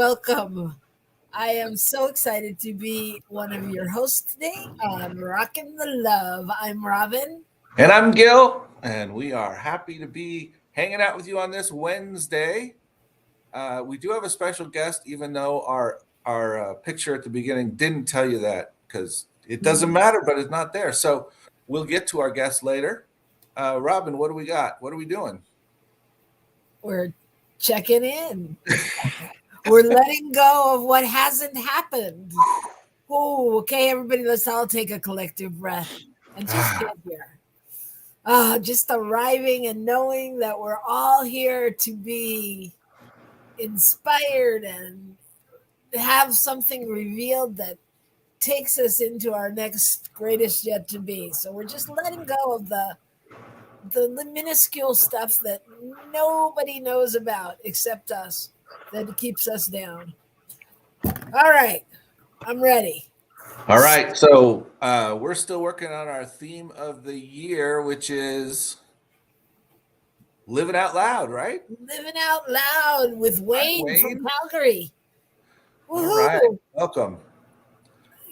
welcome. I am so excited to be one of your hosts today on Rockin the Love. I'm Robyn. And I'm Gil, and we are happy to be hanging out with you on this Wednesday. We do have a special guest, even though our picture at the beginning didn't tell you that because it doesn't matter, but it's not there. So we'll get to our guest later. Robyn, what do we got? What are we doing? We're checking in. We're letting go of what hasn't happened. Oh, okay, everybody, let's all take a collective breath and just get here. Just arriving and knowing that we're all here to be inspired and have something revealed that takes us into our next greatest yet to be. So we're just letting go of the minuscule stuff that nobody knows about except us, that keeps us down. All right, I'm ready. All right, so we're still working on our theme of the year, which is living out loud, right? Living out loud with Wayne from Calgary. Woohoo! All right, welcome.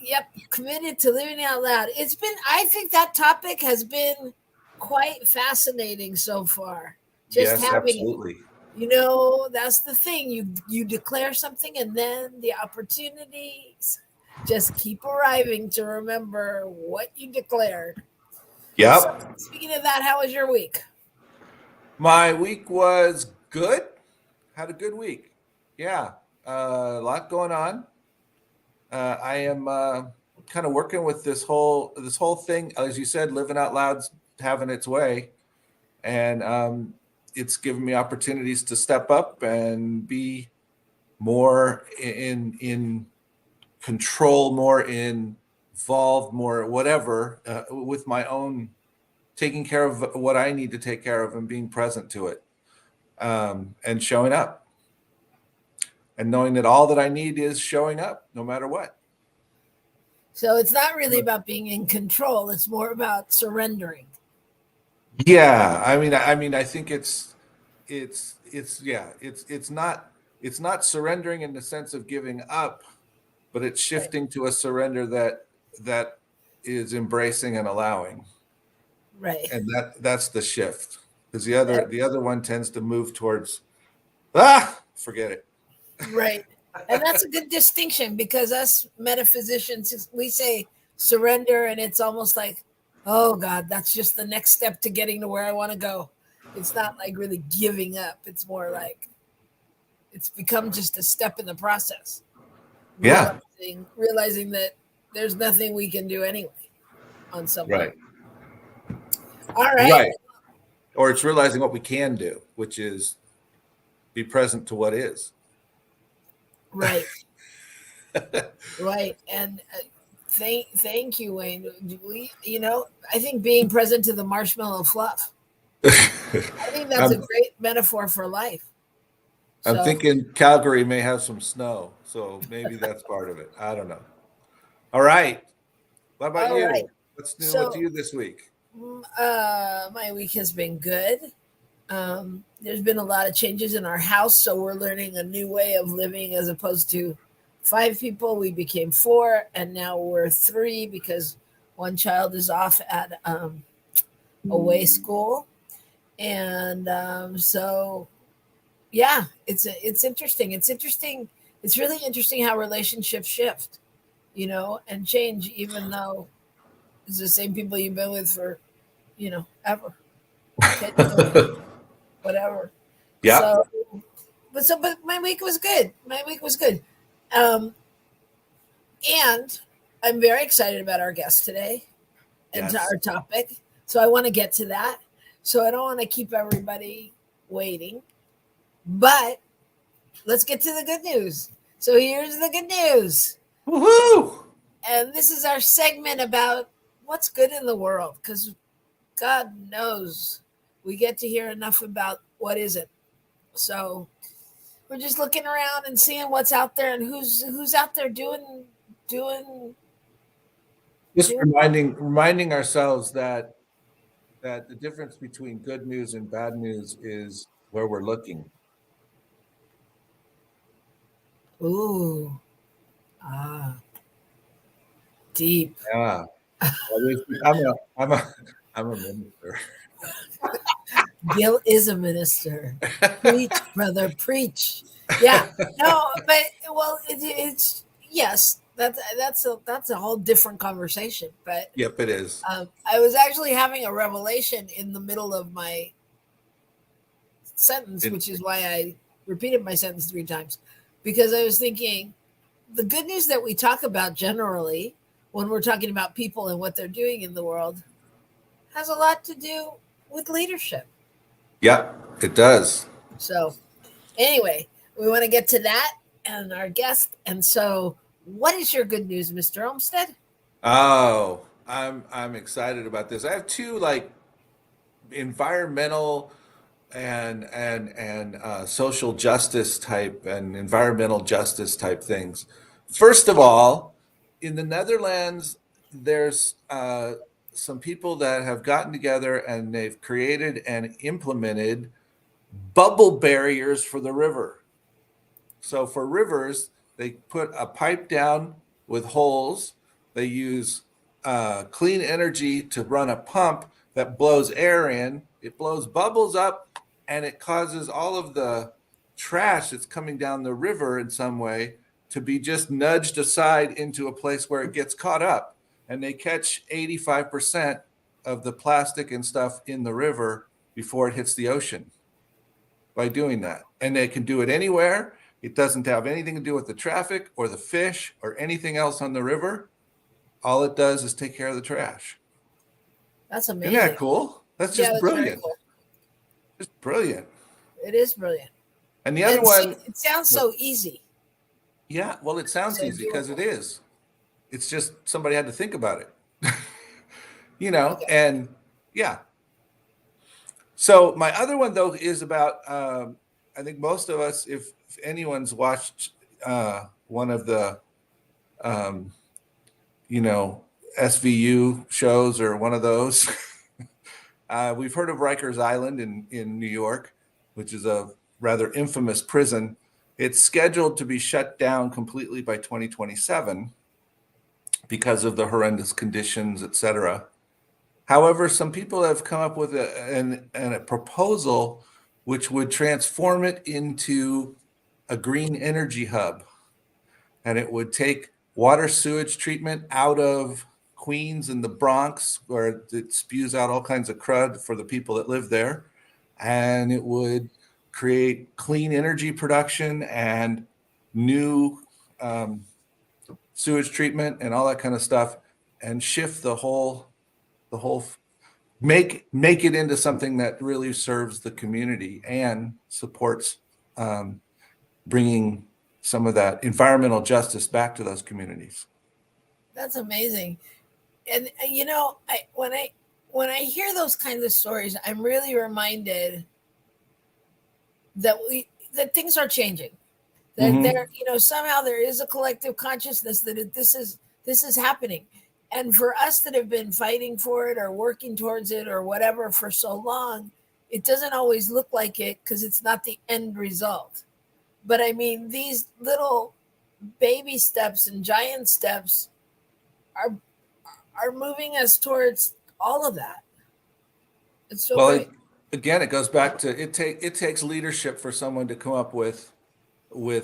Yep, committed to living out loud. I think that topic has been quite fascinating so far. Just yes, absolutely. That's the thing. You declare something, and then the opportunities just keep arriving to remember what you declared. Yep. So, speaking of that, how was your week? My week was good. Had a good week. Yeah, a lot going on. I am kind of working with this whole thing, as you said, living out loud's having its way, and it's given me opportunities to step up and be more in control, more involved, more whatever with my own taking care of what I need to take care of and being present to it, and showing up. And knowing that all that I need is showing up no matter what. So it's not really about being in control. It's more about surrendering. Yeah. I mean, I think it's not surrendering in the sense of giving up, but it's shifting to a surrender that is embracing and allowing. Right. And that's the shift. Because the other one tends to move towards, forget it. Right. And that's a good distinction, because us metaphysicians, we say surrender and it's almost like, oh God, that's just the next step to getting to where I want to go. It's not like really giving up. It's more like it's become just a step in the process. Yeah. Realizing that there's nothing we can do anyway on some right. All right. Right. Or it's realizing what we can do, which is be present to what is. Right. Right. And thank you, Wayne. I think being present to the marshmallow fluff. I think that's a great metaphor for life. I'm thinking Calgary may have some snow, so maybe that's part of it. I don't know. All right. What about you? Right. What's new with you this week? My week has been good. There's been a lot of changes in our house, so we're learning a new way of living. As opposed to 5 people, we became 4, and now we're 3 because one child is off at away school, and so yeah, it's interesting. It's interesting. It's really interesting how relationships shift, and change, even though it's the same people you've been with for, ever. Whatever. Yeah. But my week was good. And I'm very excited about our guest today and our topic. So I want to get to that. So I don't want to keep everybody waiting. But let's get to the good news. So here's the good news. Woohoo! And this is our segment about what's good in the world, because God knows we get to hear enough about what isn't. So we're just looking around and seeing what's out there and who's out there doing. Just reminding ourselves that the difference between good news and bad news is where we're looking. Ooh. Ah, deep. Yeah. I'm a minister. Gil is a minister. Preach, brother, preach. Yeah. No, but well, it's yes. That's a whole different conversation. But Yep, it is. I was actually having a revelation in the middle of my sentence, It, which is why I repeated my sentence three times, because I was thinking the good news that we talk about generally when we're talking about people and what they're doing in the world has a lot to do with leadership. yep, it does. So, anyway, we want to get to that and our guest. And so, what is your good news, Mr. Olmsted? Oh, I'm excited about this. I have two like environmental and social justice type and environmental justice type things. First of all, in the Netherlands, there's some people that have gotten together and they've created and implemented bubble barriers for the river. So for rivers, they put a pipe down with holes. They use clean energy to run a pump that blows air in. It blows bubbles up, and it causes all of the trash that's coming down the river in some way to be just nudged aside into a place where it gets caught up. And they catch 85% of the plastic and stuff in the river before it hits the ocean by doing that. And they can do it anywhere. It doesn't have anything to do with the traffic or the fish or anything else on the river. All it does is take care of the trash. That's Isn't that amazing. cool? That's Yeah, just that's very brilliant. cool. Just brilliant. It is brilliant. And the other And see, one, it sounds so easy, yeah, well, it sounds so easy because it doable. is. It's just somebody had to think about it, you know, Okay. and yeah. So my other one though is about I think most of us, if anyone's watched one of the um, you know, SVU shows or one of those. We've heard of Rikers Island in New York, which is a rather infamous prison. It's scheduled to be shut down completely by 2027 because of the horrendous conditions, et cetera. However, some people have come up with a proposal which would transform it into a green energy hub, and it would take water sewage treatment out of Queens and the Bronx, where it spews out all kinds of crud for the people that live there. And it would create clean energy production and new um, sewage treatment and all that kind of stuff, and shift the whole make it into something that really serves the community and supports um, bringing some of that environmental justice back to those communities. That's amazing. And when I hear those kinds of stories, I'm really reminded that things are changing. That Mm-hmm. there, somehow there is a collective consciousness that this is happening. And for us that have been fighting for it or working towards it or whatever for so long, it doesn't always look like it because it's not the end result. But I mean, these little baby steps and giant steps are are moving us towards all of that. It's so Well, great. again, it goes back to it takes leadership for someone to come up with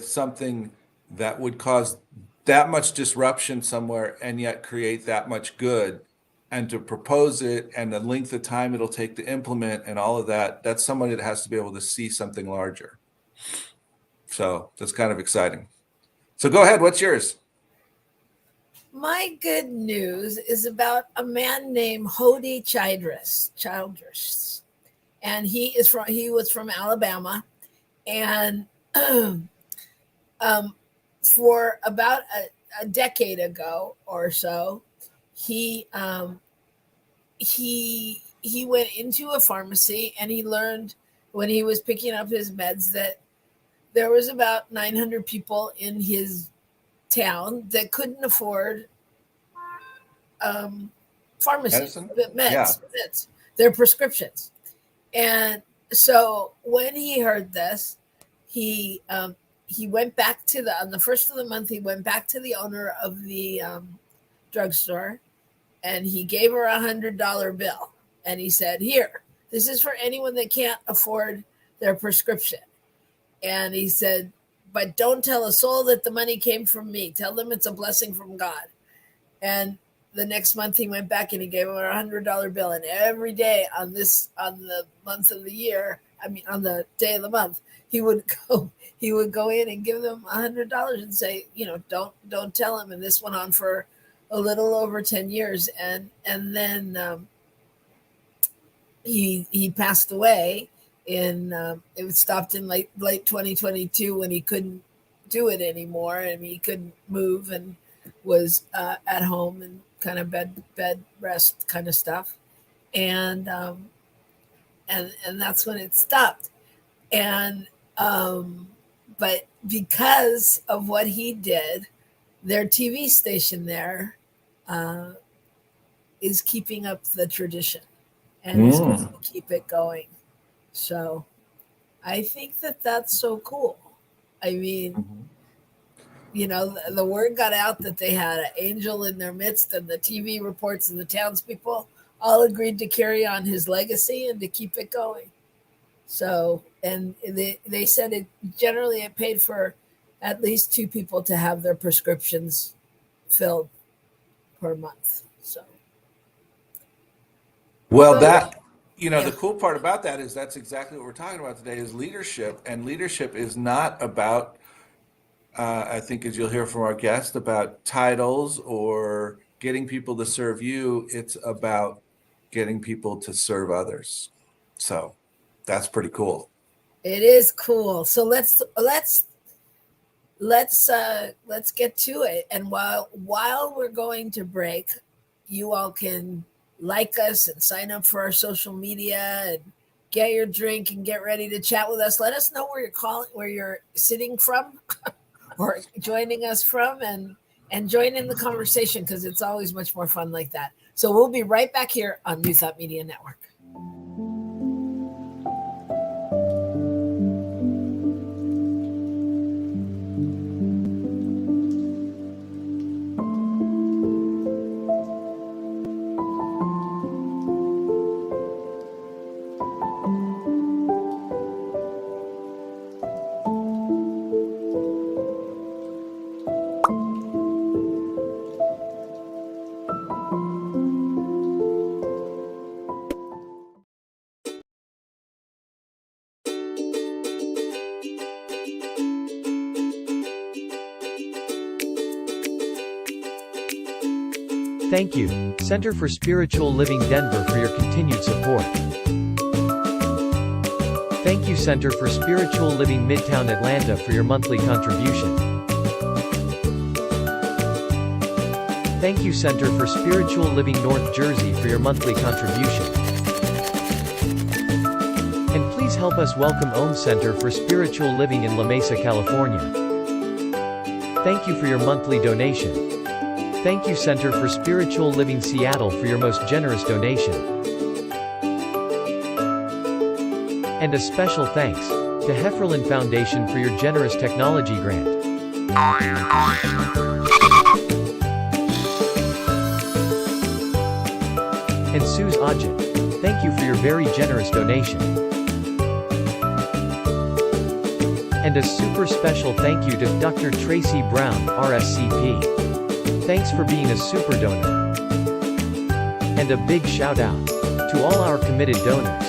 something that would cause that much disruption somewhere and yet create that much good, and to propose it and the length of time it'll take to implement and all of that. That's somebody that has to be able to see something larger. So that's kind of exciting. So go ahead. What's yours? My good news is about a man named Hody Childress, and he was from Alabama, and um, for about a decade ago or so, he he went into a pharmacy and he learned when he was picking up his meds that there was about 900 people in his town that couldn't afford um, pharmacy Medicine? Yeah. meds, their prescriptions. And so when he heard this, he he went back to on the first of the month. He went back to the owner of the drugstore, and he gave her $100 bill, and he said, "Here, this is for anyone that can't afford their prescription." And he said, "But don't tell a soul that the money came from me. Tell them it's a blessing from God." And the next month he went back and he gave her $100 bill. And every day on the month of the year, on the day of the month, he would go in and give them $100 and say, don't tell him. And this went on for a little over 10 years. And then he passed away it stopped in late 2022 when he couldn't do it anymore, and he couldn't move and was at home and kind of bed rest kind of stuff, and that's when it stopped. And but because of what he did, their TV station there is keeping up the tradition and is going to keep it going. So I think that's so cool. I mean, the word got out that they had an angel in their midst, and the TV reports and the townspeople all agreed to carry on his legacy and to keep it going. So, and they said it paid for at least 2 people to have their prescriptions filled per month. So, the cool part about that is that's exactly what we're talking about today is leadership. And leadership is not about, I think as you'll hear from our guest, about titles or getting people to serve you. It's about getting people to serve others. So that's pretty cool. It is cool. So let's get to it. And while we're going to break, you all can like us and sign up for our social media and get your drink and get ready to chat with us. Let us know where you're sitting from or joining us from, and join in the conversation, because it's always much more fun like that. So we'll be right back here on New Thought Media Network. Thank you, Center for Spiritual Living Denver, for your continued support. Thank you, Center for Spiritual Living Midtown Atlanta, for your monthly contribution. Thank you, Center for Spiritual Living North Jersey, for your monthly contribution. And please help us welcome Om Center for Spiritual Living in La Mesa, California. Thank you for your monthly donation. Thank you, Center for Spiritual Living Seattle, for your most generous donation. And a special thanks to Hefferlin Foundation for your generous technology grant. And Suze Ajit, thank you for your very generous donation. And a super special thank you to Dr. Tracy Brown, RSCP. Thanks for being a super donor. And a big shout out to all our committed donors.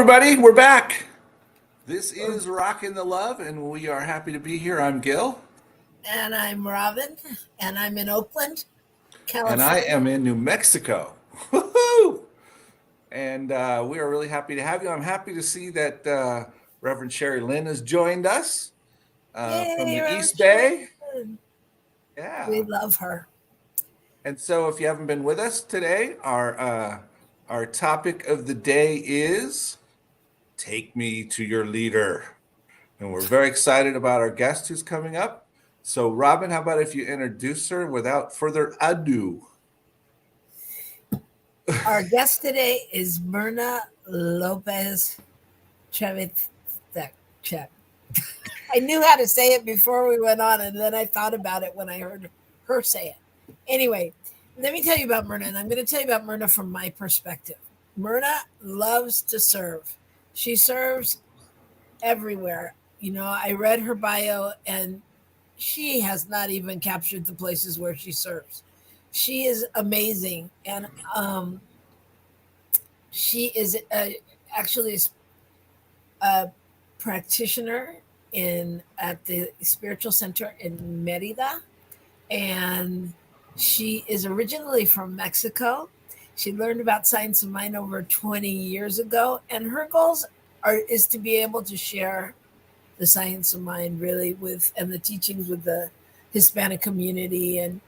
everybody. We're back. This is Rockin the Love, and we are happy to be here. I'm Gil. And I'm Robyn, and I'm in Oakland, And California. I am in New Mexico. Woo-hoo! And we are really happy to have you. I'm happy to see that Reverend Sherry Lynn has joined us from the Reverend East Bay. Sharon. Yeah. We love her. And so if you haven't been with us today, our topic of the day is Take Me to Your Leader. And we're very excited about our guest who's coming up. So Robyn, how about if you introduce her without further ado? Our guest today is Myrna Lopez Chevitzek. I knew how to say it before we went on, and then I thought about it when I heard her say it. Anyway, let me tell you about Myrna, and I'm going to tell you about Myrna from my perspective. Myrna loves to serve. She serves everywhere. You know, I read her bio, and she has not even captured the places where she serves. She is amazing, and she is actually a practitioner at the spiritual center in Merida, and she is originally from Mexico. She learned about science of mind over 20 years ago, and her goals is to be able to share the science of mind really and the teachings with the Hispanic community and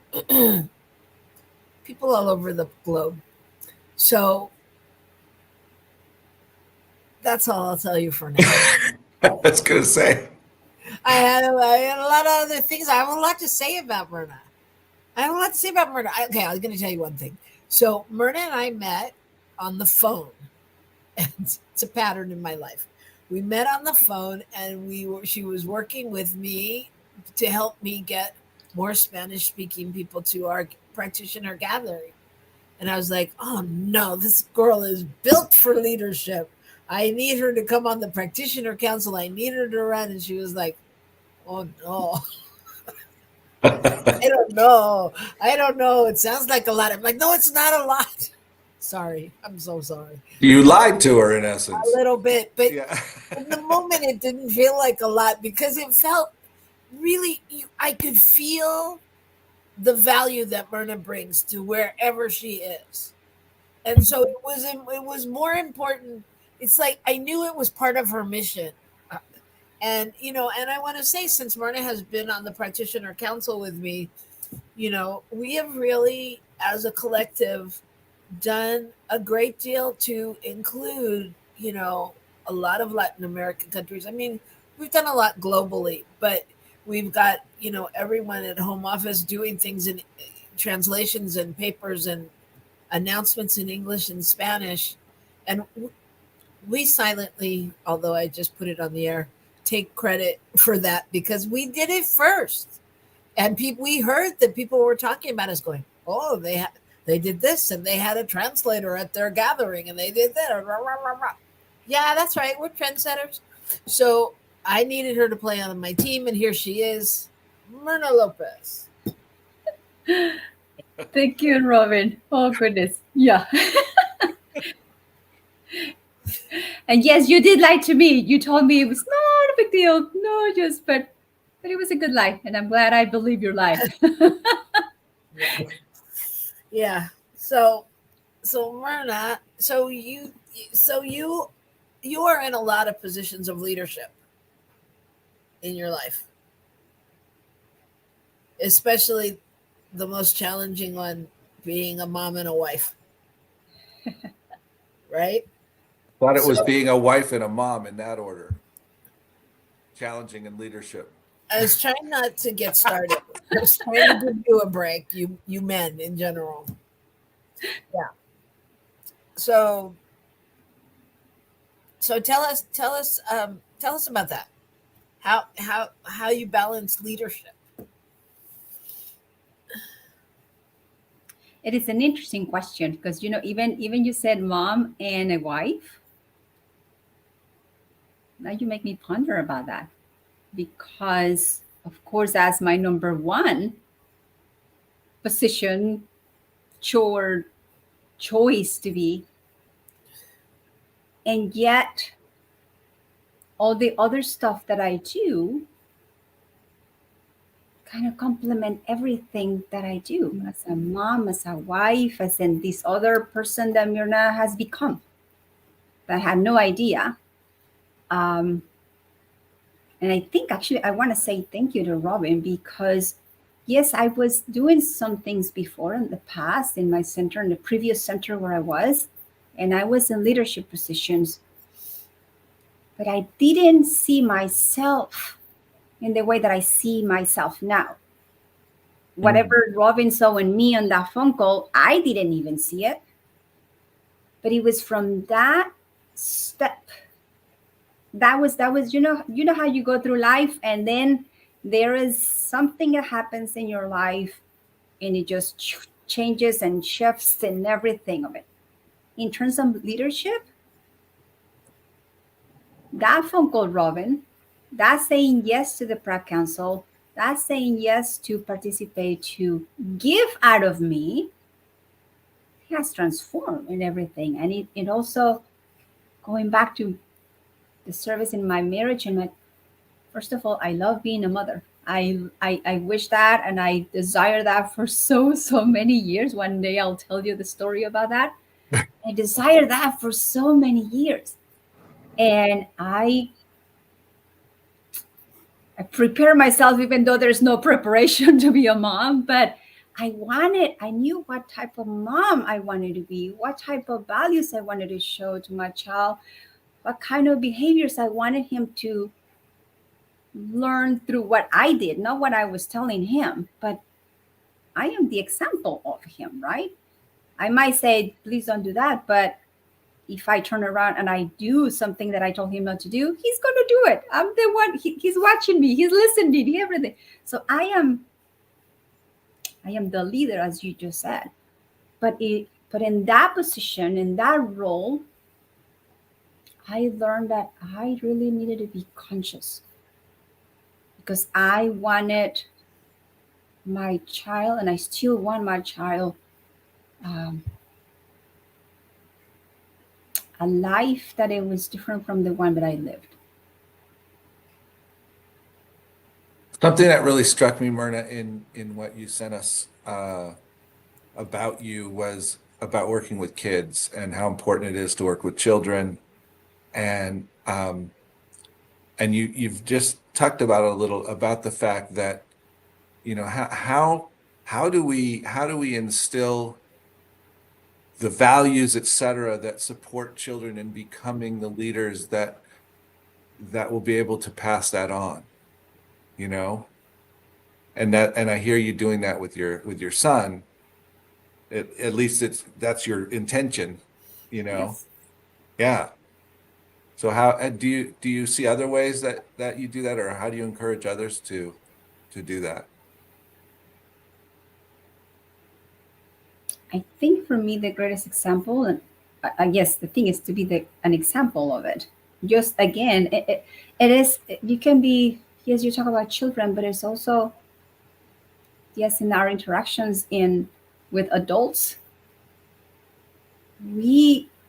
people all over the globe. So that's all I'll tell you for now. I was going to say. I had a lot of other things. I have a lot to say about Myrna. Okay, I was going to tell you one thing. So Myrna and I met on the phone. And it's a pattern in my life. We met on the phone, and she was working with me to help me get more Spanish-speaking people to our practitioner gathering. And I was like, oh no, this girl is built for leadership. I need her to come on the practitioner council. I need her to run. And she was like, oh no. I don't know. It sounds like a lot. I'm like, no, it's not a lot. Sorry. I'm so sorry. You lied to her in essence. A little bit. But Yeah. in the moment, it didn't feel like a lot because it felt really, I could feel the value that Myrna brings to wherever she is. And so it was more important. It's like I knew it was part of her mission. And, and I want to say, since Myrna has been on the practitioner council with me, we have really, as a collective, done a great deal to include, a lot of Latin American countries. I mean, we've done a lot globally, but we've got, everyone at home office doing things in translations and papers and announcements in English and Spanish. And we silently, although I just put it on the air, take credit for that because we did it first. And we heard that people were talking about us going, oh, they did this and they had a translator at their gathering and they did that. Rah, rah, rah, rah. Yeah, that's right. We're trendsetters. So I needed her to play on my team, and here she is, Myrna Lopez. Thank you, Robyn. Oh, goodness. Yeah. And yes, you did lie to me. You told me it was not a big deal. No, but it was a good lie. And I'm glad I believe your lie. Yeah. So Myrna, you are in a lot of positions of leadership in your life, especially the most challenging one being a mom and a wife. Right? Thought it was being a wife and a mom in that order. Challenging in leadership. I was trying not to get started. I was trying to give you a break, you men in general. Yeah. So tell us about that. How you balance leadership. It is an interesting question because, even you said mom and a wife. Now you make me ponder about that because, of course, as my number one position, choice to be, And yet, all the other stuff that I do kind of complement everything that I do as a mom, as a wife, as in this other person that Myrna has become that I had no idea. And I think actually I want to say thank you to Robyn, because yes, I was doing some things before in the past in my center, in the previous center where I was, and I was in leadership positions, but I didn't see myself in the way that I see myself now. Whatever Robyn saw in me on that phone call, I didn't even see it. But it was from that step. That was you know how you go through life, and then there is something that happens in your life and it just changes and shifts and everything of it. In terms of leadership, that phone call, Robyn, that saying yes to the prep council, that saying yes to participate, to give out of me, has transformed in everything. And it also, going back to the service in my marriage, and first of all, I love being a mother. I wish that, and I desire that for so many years. One day I'll tell you the story about that. I desire that for so many years. And I prepare myself, even though there's no preparation to be a mom, but I knew what type of mom I wanted to be, what type of values I wanted to show to my child, what kind of behaviors I wanted him to learn through what I did, not what I was telling him, but I am the example of him, right? I might say, please don't do that, but if I turn around and I do something that I told him not to do, he's going to do it. I'm the one, he's watching me, he's listening, everything. So I am the leader, as you just said. But in that position, in that role, I learned that I really needed to be conscious, because I wanted my child, and I still want my child, a life that it was different from the one that I lived. Something that really struck me, Myrna, in what you sent us about you was about working with kids and how important it is to work with children, and you've just talked about a little about the fact that, you know, how do we instill the values, et cetera, that support children in becoming the leaders that will be able to pass that on, you know? And I hear you doing that with your son. At least that's your intention, you know? Yes. Yeah. So how do you see other ways that you do that, or how do you encourage others to do that? I think for me, the greatest example, and I guess the thing is to be an example of it. Just again, it is, you can be, yes, you talk about children, but it's also, yes, in our interactions with adults,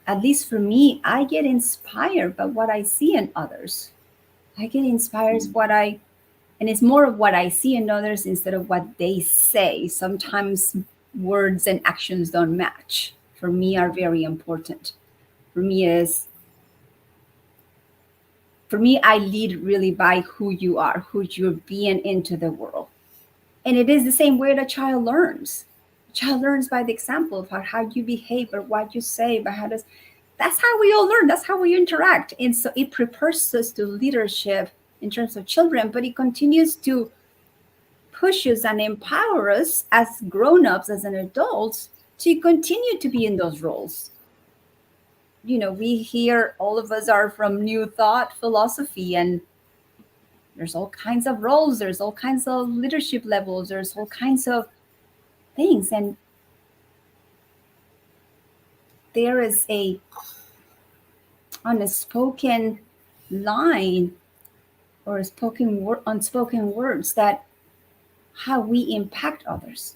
at least for me, I get inspired by what I see in others. I get inspired and it's more of what I see in others instead of what they say. Sometimes words and actions don't match. For me, are very important. For me, I lead really by who you are, who you're being into the world. And it is the same way that a child learns. A child learns by the example of how you behave or what you say, that's how we all learn. That's how we interact. And so it prepares us to leadership in terms of children, but it continues to push us and empower us as grown-ups, as an adults, to continue to be in those roles. You know, we hear, all of us are from New Thought philosophy, and there's all kinds of roles, there's all kinds of leadership levels, there's all kinds of things, and there is a unspoken line or unspoken words that how we impact others.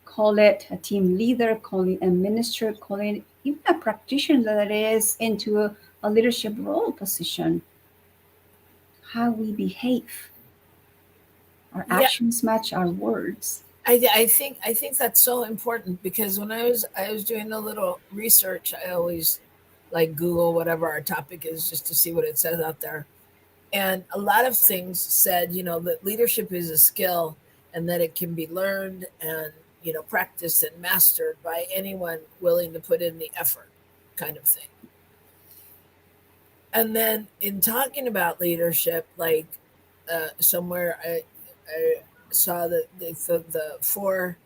Call it a team leader, call it a minister, call it even a practitioner that is into a leadership role position, how we behave. Our Yeah. actions match our words. I think that's so important, because when I was doing a little research, I always like Google whatever our topic is just to see what it says out there. And a lot of things said, that leadership is a skill, and that it can be learned and, practiced and mastered by anyone willing to put in the effort, kind of thing. And then in talking about leadership, like somewhere I saw that the four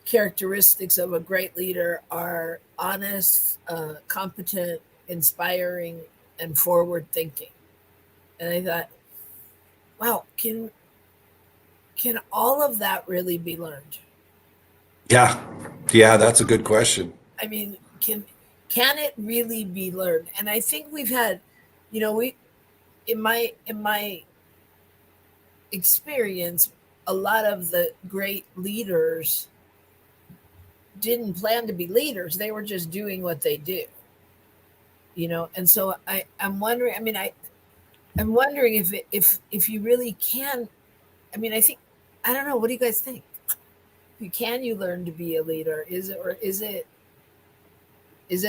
characteristics of a great leader are honest, competent, inspiring, and forward thinking. And I thought, wow, can all of that really be learned? Yeah. Yeah, that's a good question. I mean, can it really be learned? And I think we've had, we in my experience, a lot of the great leaders didn't plan to be leaders. They were just doing what they do. And so I'm wondering, I'm wondering if you really can. I think, I don't know, what do you guys think? Can you learn to be a leader? Is it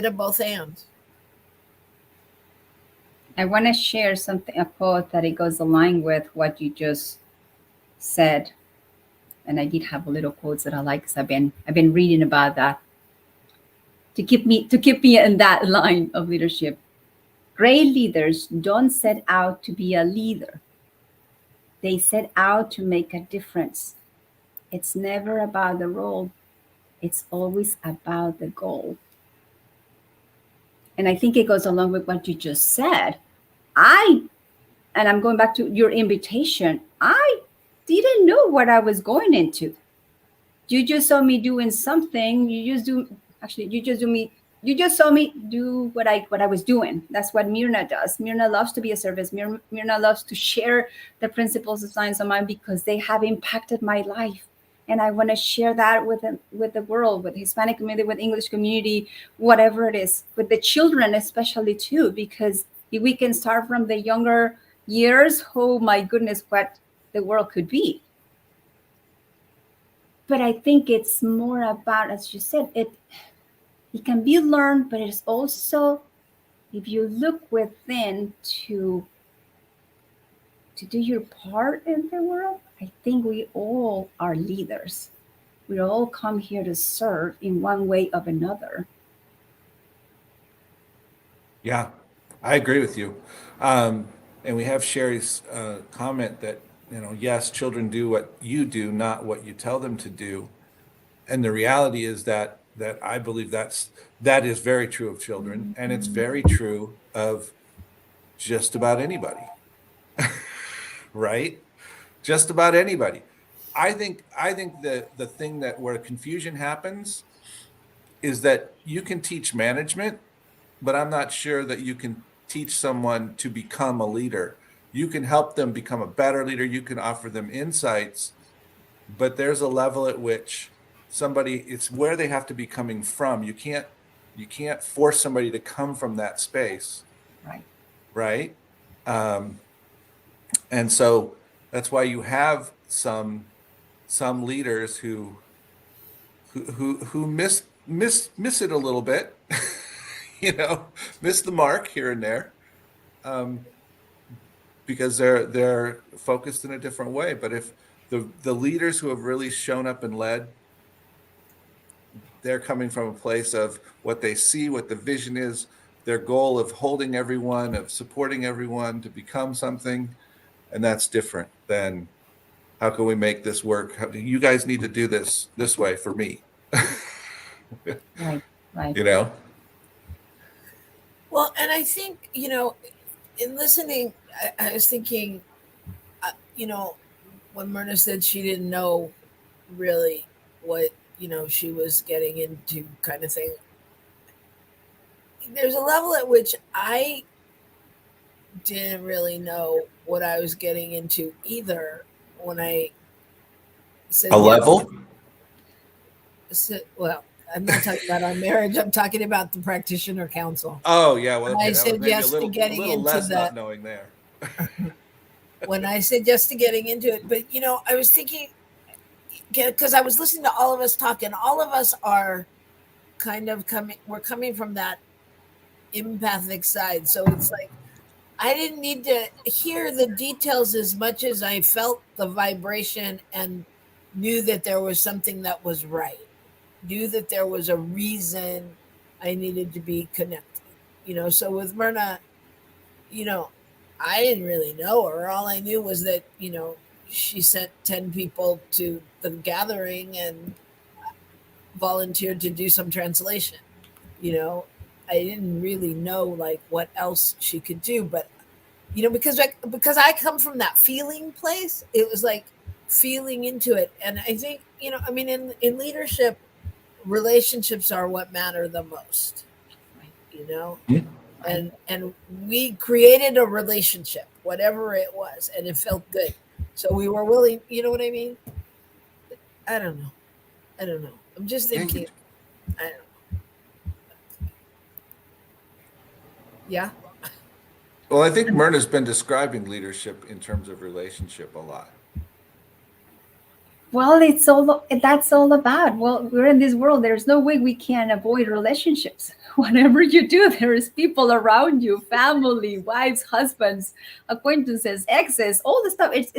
a both and? I want to share something, a quote that it goes aligned with what you just said. And I did have a little quotes that I like, because I've been reading about that to keep me in that line of leadership. Great leaders don't set out to be a leader. They set out to make a difference. It's never about the role. It's always about the goal. And I think it goes along with what you just said. And I'm going back to your invitation. I didn't know what I was going into. You just saw me doing something. You just saw me do what I was doing. That's what Myrna does. Myrna loves to be a service. Myrna loves to share the principles of Science of Mind, because they have impacted my life. And I want to share that with the world, with the Hispanic community, with English community, whatever it is, with the children especially too, because if we can start from the younger years, oh my goodness, what the world could be. But I think it's more about, as you said, it can be learned, but it's also, if you look within to do your part in the world, I think we all are leaders. We all come here to serve in one way or another. Yeah, I agree with you. And we have Sherry's comment that, yes, children do what you do, not what you tell them to do. And the reality is that I believe that is very true of children, and it's very true of just about anybody. Right? Just about anybody. I think the thing that where confusion happens is that you can teach management, but I'm not sure that you can teach someone to become a leader. You can help them become a better leader. You can offer them insights, but there's a level at which it's where they have to be coming from. You can't force somebody to come from that space. Right. And so that's why you have some leaders who miss it a little bit, miss the mark here and there, because they're focused in a different way. But if the leaders who have really shown up and led, they're coming from a place of what they see, what the vision is, their goal of holding everyone, of supporting everyone to become something. And that's different than, how can we make this work? You guys need to do this way for me. Right. Well, and I think, in listening, I was thinking, when Myrna said she didn't know really what, she was getting into, kind of thing. There's a level at which I didn't really know what I was getting into either when I said a level. Well, I'm not talking about our marriage. I'm talking about the practitioner council. Oh yeah, well, When okay, I that was said maybe yes to a getting little into less not that, knowing there. when I said yes to getting into it, but I was thinking, because I was listening to all of us talk, and all of us are kind of we're coming from that empathic side. So it's like I didn't need to hear the details as much as I felt the vibration and knew that there was something that was right. Knew that there was a reason I needed to be connected. So with Myrna, you know, I didn't really know her. All I knew was that, she sent 10 people to the gathering and volunteered to do some translation. You know, I didn't really know like what else she could do, but because I come from that feeling place, it was like feeling into it. And I think, I mean, in leadership, relationships are what matter the most, you know? Yeah. And we created a relationship, whatever it was, and it felt good. So we were willing, you know what I mean? I don't know. I don't know. I'm just Thank you. thinking, I don't know. Yeah. Well, I think Myrna's been describing leadership in terms of relationship a lot. Well, that's all about. Well, we're in this world. There's no way we can avoid relationships. Whatever you do, there is people around you, family, wives, husbands, acquaintances, exes, all the stuff. It's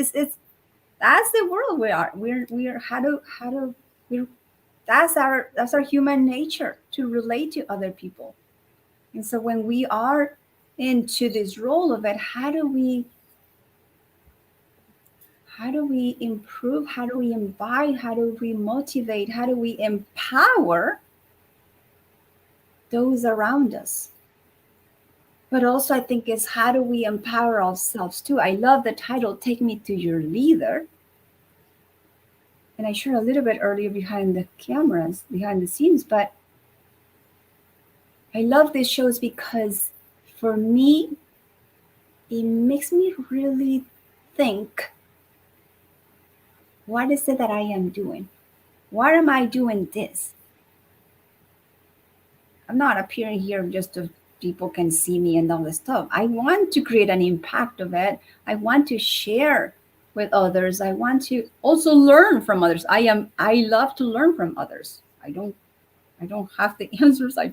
that's the world we are. We're how to we're that's our human nature to relate to other people. And so when we are into this role of it, how do we improve, how do we invite, how do we motivate, how do we empower those around us? But also I think is how do we empower ourselves too? I love the title, Take Me to Your Leader. And I shared a little bit earlier behind the cameras, behind the scenes, but I love these shows because for me it makes me really think, what is it that I am doing? Why am I doing this? I'm not appearing here just so people can see me and all this stuff. I want to create an impact of it. I want to share with others. I want to also learn from others. I love to learn from others. I don't have the answers. I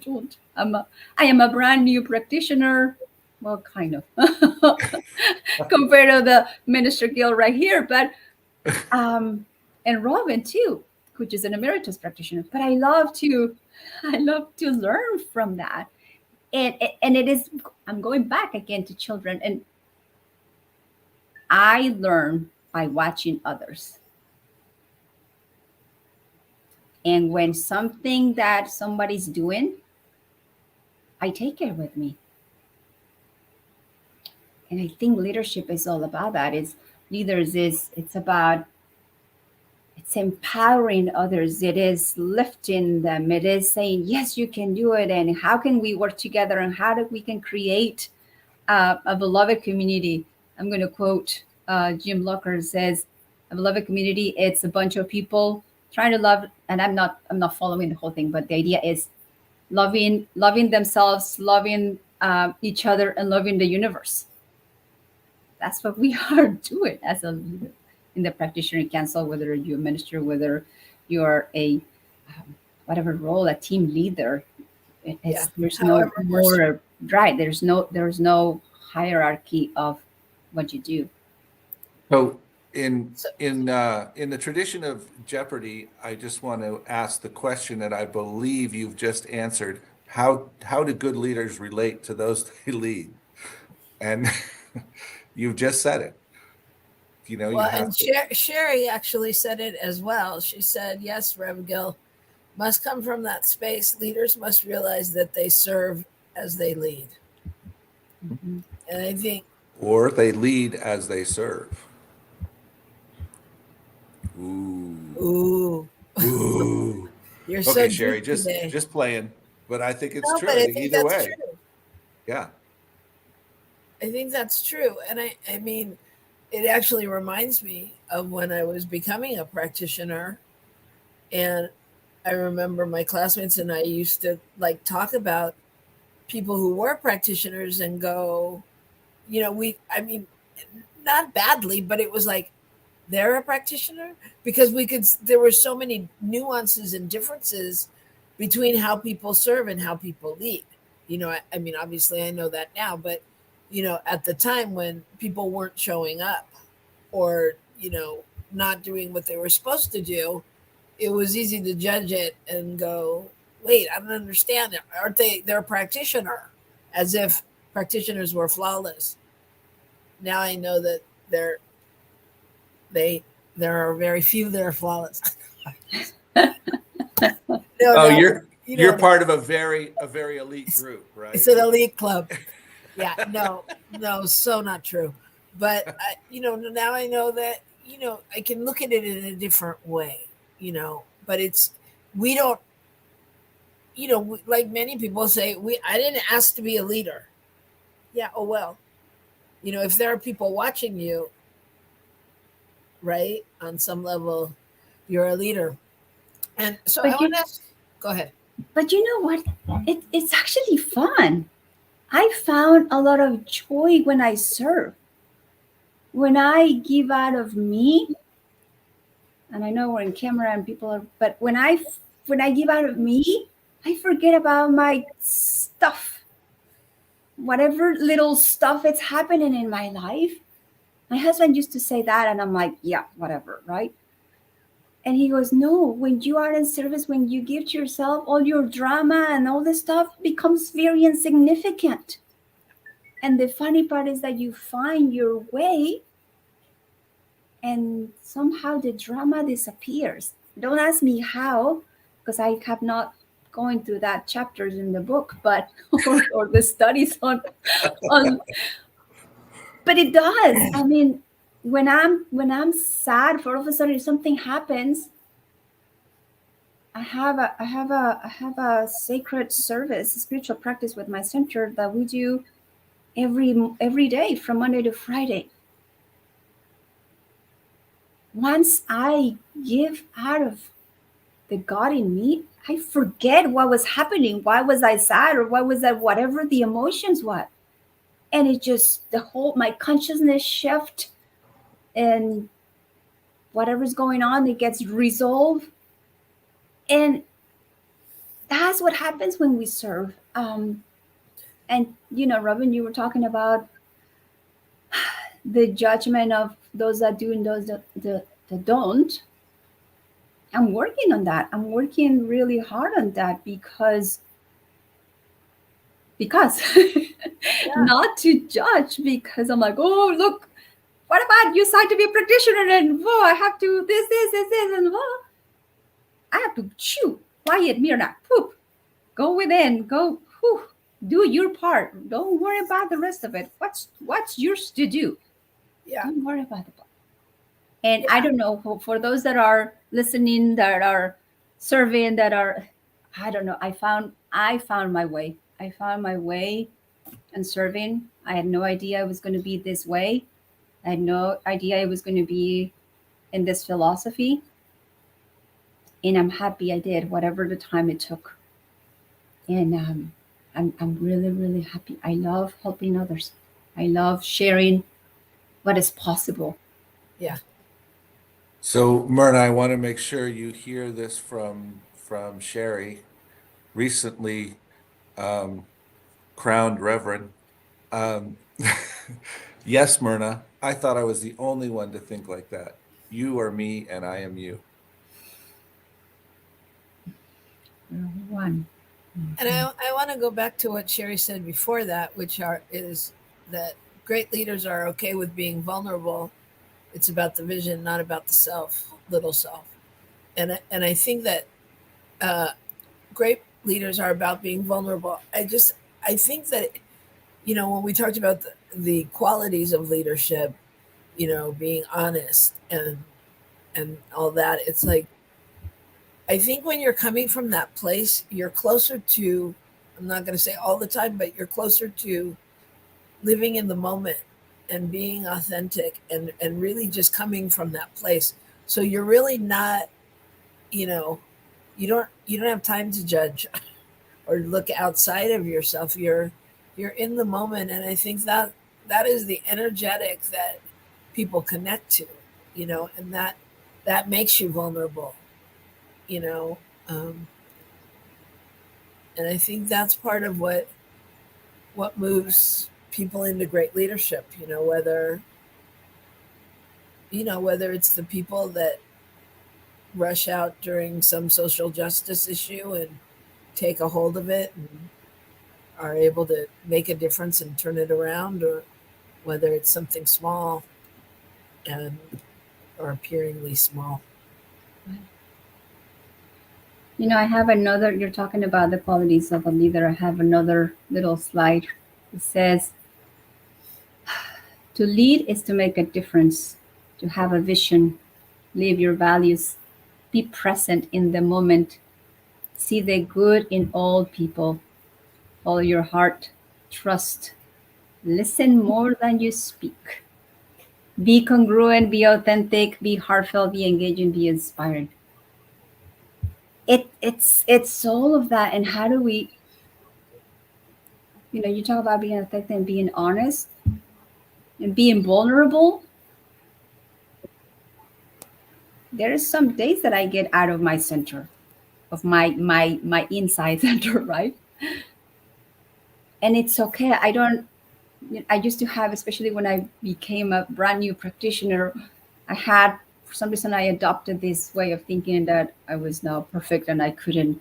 am a brand new practitioner. Well, kind of compared to the Minister Gil right here, but and Robyn too, which is an emeritus practitioner. But I love to learn from that, and it is. I'm going back again to children, and I learn by watching others. And when something that somebody's doing, I take it with me. And I think leadership is all about that. It's empowering others. It is lifting them. It is saying, yes, you can do it. And how can we work together? And how do we can create a beloved community? I'm going to quote Jim Locker says, a beloved community, it's a bunch of people trying to love. And I'm not following the whole thing, but the idea is loving themselves, loving each other, and loving the universe. That's what we are doing as a leader in the practitioner council, whether you're a minister, whether you're a whatever role, a team leader. There's no more right. There's no hierarchy of what you do. So in the tradition of Jeopardy, I just want to ask the question that I believe you've just answered. How do good leaders relate to those they lead? And you've just said it. Well, you have and to. Sherry actually said it as well. She said, yes, Rev Gil must come from that space. Leaders must realize that they serve as they lead. Mm-hmm. And I think, or they lead as they serve. Ooh. You're so Okay, deep Sherry, today. just playing, but I think it's No, true. but I think Either that's way, true. yeah. I think that's true. And I mean, it actually reminds me of when I was becoming a practitioner, and I remember my classmates and I used to like talk about people who were practitioners and go, I mean, not badly, but it was like, they're a practitioner, because there were so many nuances and differences between how people serve and how people lead. I mean, obviously I know that now, but at the time when people weren't showing up, or not doing what they were supposed to do, it was easy to judge it and go, wait, I don't understand it. Aren't they're a practitioner, as if practitioners were flawless. Now I know that they there are very few that are flawless. Oh, you're you you're know, part of a very elite group, right? it's an elite club. Yeah, no, so not true. But now I know that I can look at it in a different way. But we don't. Like many people say, I didn't ask to be a leader. Yeah. Oh well. If there are people watching you, right, on some level, you're a leader. And so I But want to ask. Go ahead. but you know what? It's actually fun. I found a lot of joy when I serve. When I give out of me, and I know we're in camera and people are, but when I give out of me, I forget about my stuff. Whatever little stuff it's happening in my life. My husband used to say that, and I'm like, yeah, whatever, right? And he goes, no, when you are in service, when you give to yourself, all your drama and all this stuff becomes very insignificant. And the funny part is that you find your way and somehow the drama disappears. Don't ask me how, because I have not going through that chapters in the book, but or the studies on but it does. I mean, when I'm sad, for all of a sudden something happens. I have a sacred service, a spiritual practice with my center that we do every day from Monday to Friday. Once I give out of the God in me, I forget what was happening. Why was I sad, or why was that, whatever the emotions were. And it just, my consciousness shift, and whatever's going on, it gets resolved. And that's what happens when we serve. And Robyn, you were talking about the judgment of those that do and those that don't. I'm working on that. I'm working really hard on that because not to judge, because I'm like, oh, look, what about you decide to be a practitioner, and I have to this, and I have to quiet, Mirna, poop, go within, go, do your part. Don't worry about the rest of it. What's yours to do? Yeah. Don't worry about the part. And I don't know, for those that are listening, that are serving, that are, I don't know. I found my way. I found my way in serving. I had no idea it was going to be this way. I had no idea it was going to be in this philosophy. And I'm happy I did, whatever the time it took. And I'm really, really happy. I love helping others. I love sharing what is possible. Yeah. So, Myrna, I want to make sure you hear this from Sherry, recently crowned Reverend. Yes, Myrna, I thought I was the only one to think like that. You are me, and I am you. One. And I want to go back to what Sherry said before that, is that great leaders are okay with being vulnerable. It's about the vision, not about the little self. And I think that great leaders are about being vulnerable. I think that, when we talked about the qualities of leadership, being honest and all that, it's like, I think when you're coming from that place, you're closer to, I'm not going to say all the time, but you're closer to living in the moment and being authentic and really just coming from that place. So you're really not, you don't have time to judge or look outside of yourself. You're in the moment, and I think that is the energetic that people connect to, and that makes you vulnerable, you know. And I think that's part of what moves people into great leadership. Whether it's the people that rush out during some social justice issue and take a hold of it and are able to make a difference and turn it around, or whether it's something small and or appearingly small. I have another, you're talking about the qualities of a leader. I have another little slide. It says, to lead is to make a difference, to have a vision, live your values, be present in the moment, see the good in all people, follow your heart, trust, listen more than you speak, be congruent, be authentic, be heartfelt, be engaging, be inspired. It's all of that. And how do we, you talk about being authentic and being honest and being vulnerable. There's some days that I get out of my center, of my inside center, right? And it's okay. I used to have, especially when I became a brand new practitioner, I had, for some reason, I adopted this way of thinking that I was now perfect and I couldn't,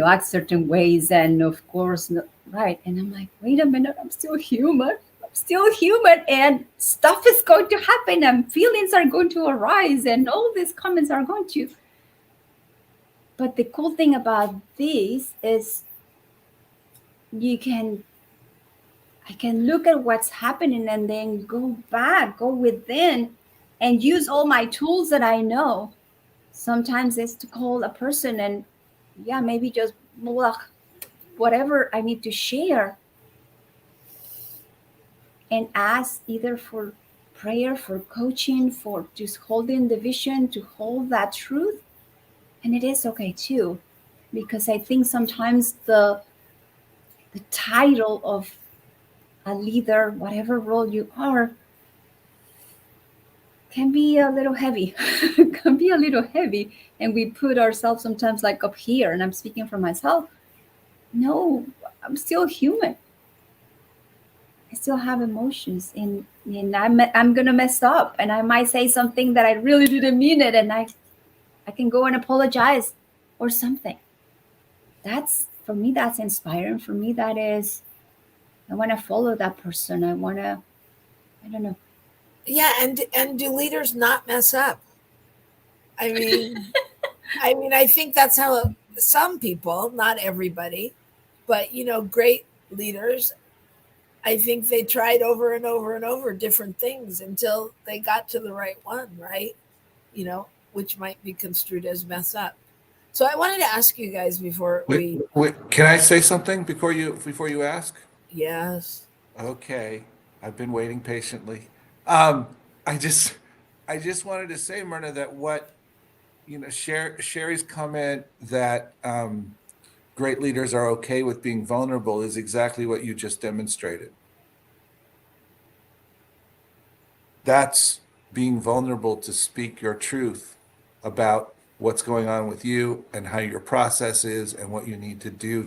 act certain ways. And of course, right. And I'm like, wait a minute, I'm still human. And stuff is going to happen and feelings are going to arise and all these comments are going to. But the cool thing about this is I can look at what's happening and then go back, go within, and use all my tools that I know. Sometimes it's to call a person and, maybe just whatever I need to share, and ask either for prayer, for coaching, for just holding the vision, to hold that truth. And it is okay too, because I think sometimes the title of a leader, whatever role you are, can be a little heavy. And we put ourselves sometimes like up here, and I'm speaking for myself. No, I'm still human. I still have emotions, and I'm gonna mess up, and I might say something that I really didn't mean it, and I can go and apologize or something. That's, for me, that's inspiring. For me, that is, I want to follow that person. I don't know. Yeah, and do leaders not mess up? I mean, I think that's how some people, not everybody, but great leaders, I think they tried over and over and over different things until they got to the right one, right? Which might be construed as mess up. So I wanted to ask you guys before we. Wait, can I say something before you ask? Yes. Okay, I've been waiting patiently. Um, I just wanted to say, Myrna, that Sherry's comment that great leaders are okay with being vulnerable is exactly what you just demonstrated. That's being vulnerable to speak your truth about what's going on with you and how your process is and what you need to do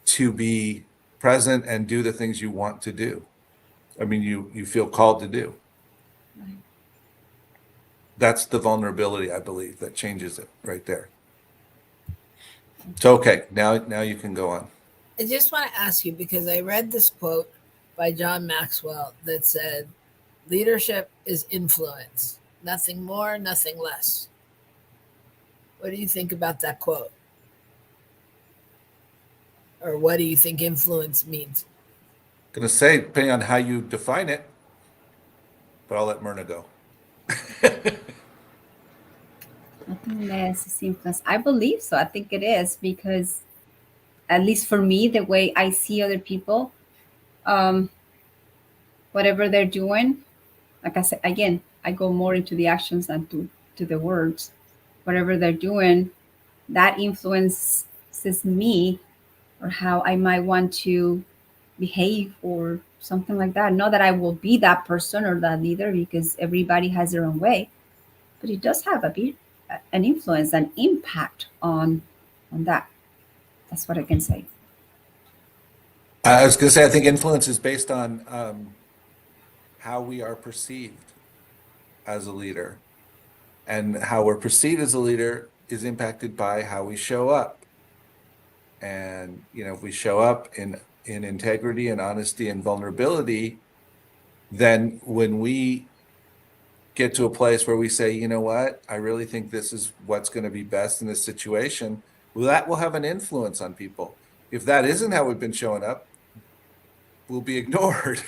to be present and do the things you want to do. I mean, you feel called to do. Right. That's the vulnerability, I believe, that changes it right there. So, okay, now you can go on. I just want to ask you, because I read this quote by John Maxwell that said, leadership is influence, nothing more, nothing less. What do you think about that quote? Or what do you think influence means? I'm going to say, depending on how you define it, but I'll let Myrna go. Nothing less is influence. I believe so. I think it is, because at least for me, the way I see other people, whatever they're doing, like I said, again, I go more into the actions than to the words. Whatever they're doing, that influences me or how I might want to behave or something like that. Not that I will be that person or that leader, because everybody has their own way, but it does have a bit an influence, an impact on that. That's what I can say. I was going to say, I think influence is based on how we are perceived as a leader, and how we're perceived as a leader is impacted by how we show up. And if we show up in integrity and honesty and vulnerability, then when we get to a place where we say, you know what, I really think this is what's going to be best in this situation, well, that will have an influence on people. If that isn't how we've been showing up, we'll be ignored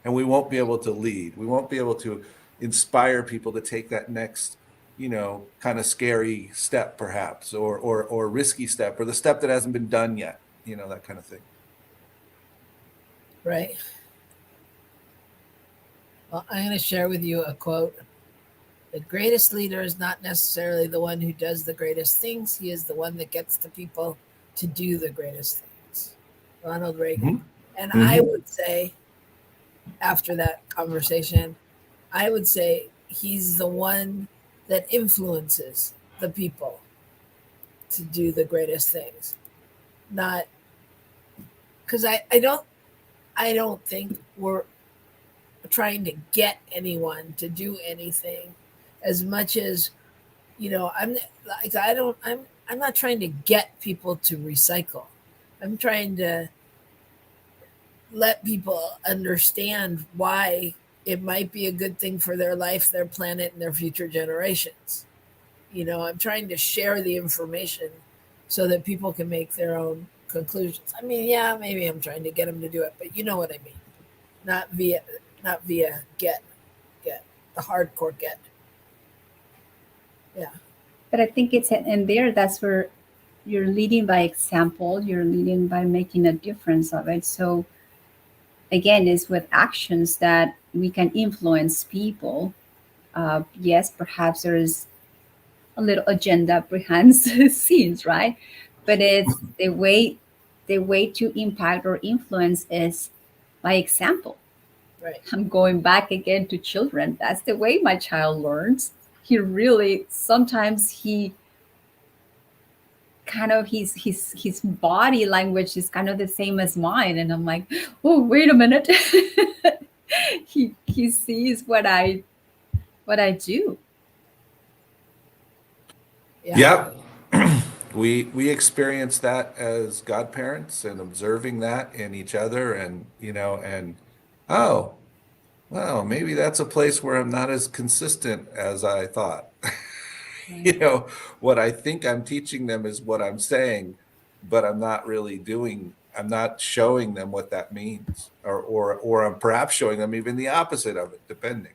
and we won't be able to lead. We won't be able to inspire people to take that next, kind of scary step, perhaps, or risky step, or the step that hasn't been done yet, that kind of thing. Right. Well, I'm going to share with you a quote. The greatest leader is not necessarily the one who does the greatest things. He is the one that gets the people to do the greatest things. Ronald Reagan. Mm-hmm. And I would say, after that conversation, I would say he's the one that influences the people to do the greatest things. Not because I don't think we're trying to get anyone to do anything as much as, I'm not trying to get people to recycle. I'm trying to let people understand why it might be a good thing for their life, their planet, and their future generations. I'm trying to share the information so that people can make their own conclusions. I mean, yeah, maybe I'm trying to get them to do it, but you know what I mean. Not via get the hardcore get. Yeah. But I think it's in there, that's where you're leading by example, you're leading by making a difference of it. So again, it's with actions that we can influence people. Yes, perhaps there is a little agenda behind the scenes, right? But it's the way to impact or influence is by example. Right. I'm going back again to children. That's the way my child learns. He really, sometimes he kind of, his body language is kind of the same as mine. And I'm like, oh, wait a minute. he sees what I do. Yeah. Yep. We experience that as godparents and observing that in each other, and oh, well, maybe that's a place where I'm not as consistent as I thought. What I think I'm teaching them is what I'm saying, but I'm not really I'm not showing them what that means, or I'm perhaps showing them even the opposite of it, depending,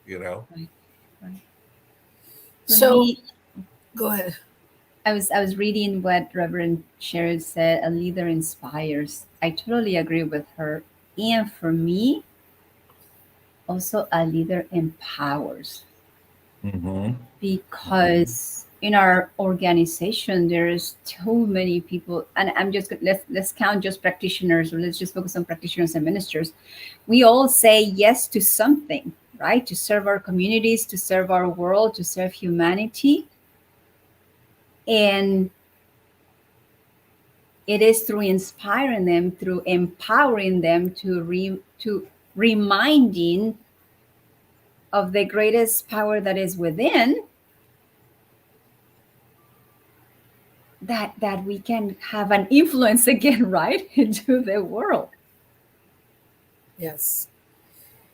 Right. So Me, go ahead. I was reading what Reverend Sherry said, a leader inspires. I totally agree with her. And for me, also a leader empowers. Mm-hmm. Because in our organization there's too many people, and I'm just, let's count just practitioners, or let's just focus on practitioners and ministers. We all say yes to something, right? To serve our communities, to serve our world, to serve humanity. And it is through inspiring them, through empowering them, to reminding of the greatest power that is within, that we can have an influence again, right, into the world. Yes.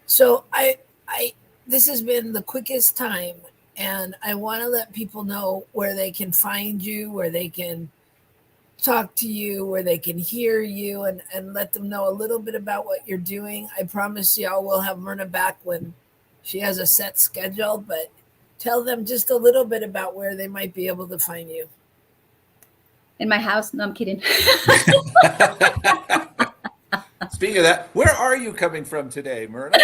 So I this has been the quickest time, and I want to let people know where they can find you, where they can talk to you, where they can hear you, and let them know a little bit about what you're doing. I promise y'all we'll have Myrna back when she has a set schedule, but tell them just a little bit about where they might be able to find you. In my house? No, I'm kidding. Speaking of that, where are you coming from today, Myrna?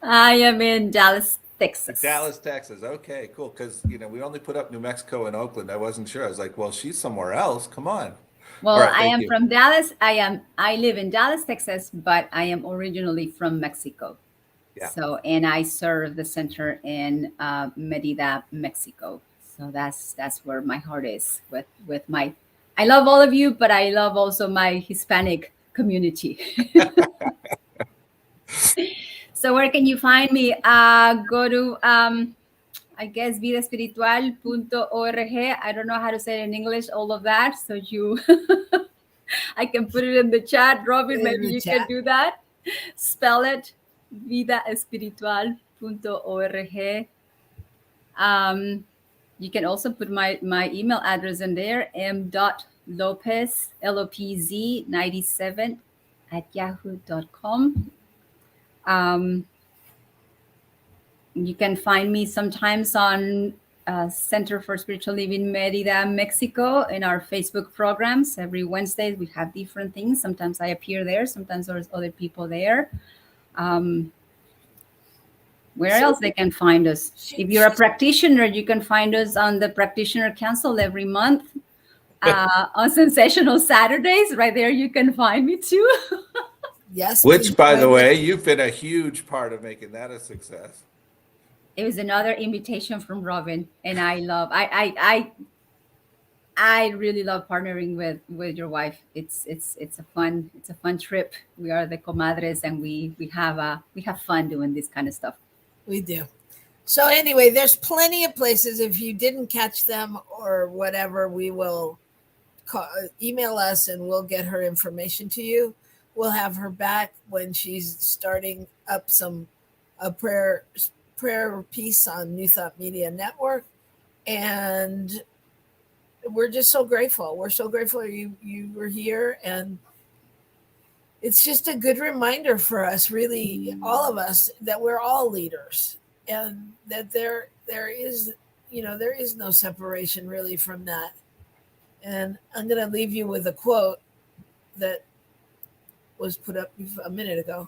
I am in Dallas, Texas. Dallas, Texas. Okay, cool. Because we only put up New Mexico and Oakland. I wasn't sure. I was like, well, she's somewhere else. Come on. Well, All right, I thank am you. from Dallas. I live in Dallas, Texas, but I am originally from Mexico. Yeah. So, and I serve the center in Merida, Mexico. So that's where my heart is with my. I love all of you, but I love also my Hispanic community. So where can you find me? Go to I guess vidaespiritual.org. I don't know how to say it in English, all of that. So you I can put it in the chat. Robyn, maybe you can do that. Spell it vidaespiritual.org. You can also put my email address in there, m.lopez, LOPZ97 @yahoo.com. You can find me sometimes on Center for Spiritual Living Merida, Mexico, in our Facebook programs. Every Wednesday we have different things. Sometimes I appear there. Sometimes there's other people there. Where else they can find us? If you're a practitioner, you can find us on the Practitioner Council every month on Sensational Saturdays. Right there, you can find me too. Yes. Which, by the way, you've been a huge part of making that a success. It was another invitation from Robyn, and I really love partnering with your wife. It's a fun trip. We are the comadres, and we have fun doing this kind of stuff. We do. So anyway, there's plenty of places. If you didn't catch them or whatever, we will email us and we'll get her information to you. We'll have her back when she's starting up a prayer piece on New Thought Media Network. And we're just so grateful. We're so grateful you were here. And it's just a good reminder for us, really, all of us, that we're all leaders and that there is no separation really from that. And I'm going to leave you with a quote that was put up a minute ago.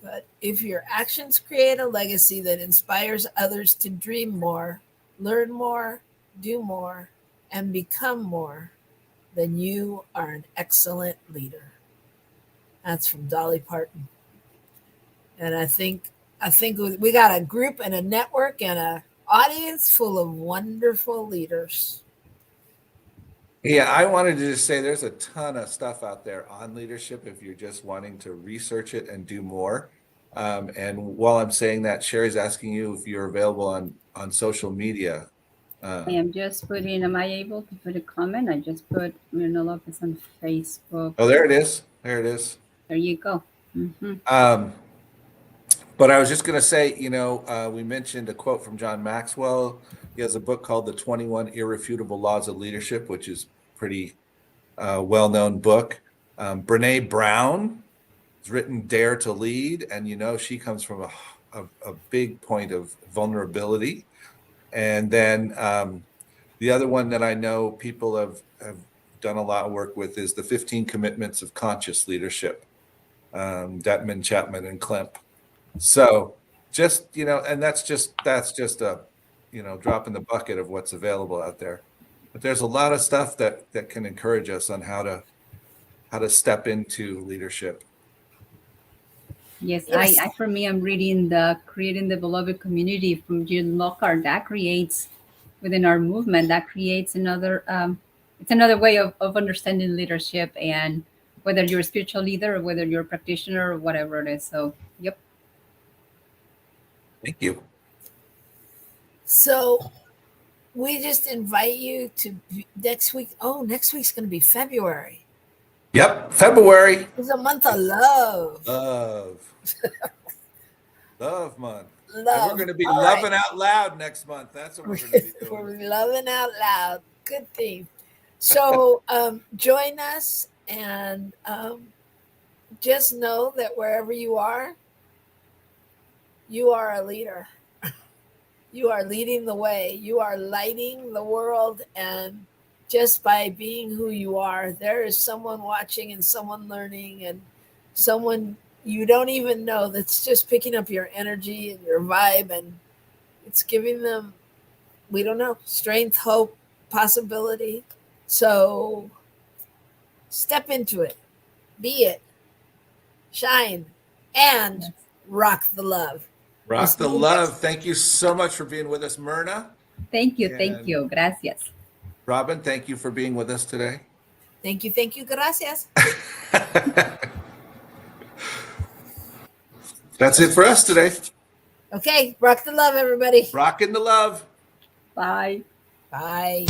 But if your actions create a legacy that inspires others to dream more, learn more, do more, and become more, then you are an excellent leader. That's from Dolly Parton. And I think we got a group and a network and an audience full of wonderful leaders. Yeah, I wanted to just say there's a ton of stuff out there on leadership if you're just wanting to research it and do more. And while I'm saying that, Sherry's asking you if you're available on social media. I am just putting, am I able to put a comment? I just put Myrna Lopez on Facebook. Oh, there it is. There it is. There you go. Mm-hmm. But I was just going to say, we mentioned a quote from John Maxwell. He has a book called The 21 Irrefutable Laws of Leadership, which is pretty well-known book. Brene Brown has written Dare to Lead, and she comes from a big point of vulnerability. And then the other one that I know people have done a lot of work with is the 15 Commitments of Conscious Leadership, Detman, Chapman, and Klemp. So just, and that's just a, drop in the bucket of what's available out there. But there's a lot of stuff that can encourage us on how to step into leadership. Yes, I for me, I'm reading the Creating the Beloved Community from Jim Lockhart. That creates, within our movement, that creates another, it's another way of understanding leadership, and whether you're a spiritual leader or whether you're a practitioner or whatever it is. So, yep. Thank you. So we just invite you to next week. Oh, next week's going to be February. Yep, February. It's a month of love. Love month. Love. And we're going to be loving out loud next month. That's what we're going to be doing. We're loving out loud. Good theme. So join us and just know that wherever you are a leader. You are leading the way. You are lighting the world. And just by being who you are, there is someone watching and someone learning and someone you don't even know that's just picking up your energy and your vibe. And It's giving them, we don't know, strength, hope, possibility. So step into it, be it, shine, and Yes. rock the love. Rock the love. Thank you so much for being with us, Myrna. Thank you. And Thank you. Gracias. Robyn, thank you for being with us today. Thank you. Thank you. Gracias. That's it for us today. Okay. Rock the love, everybody. Rockin the love. Bye. Bye.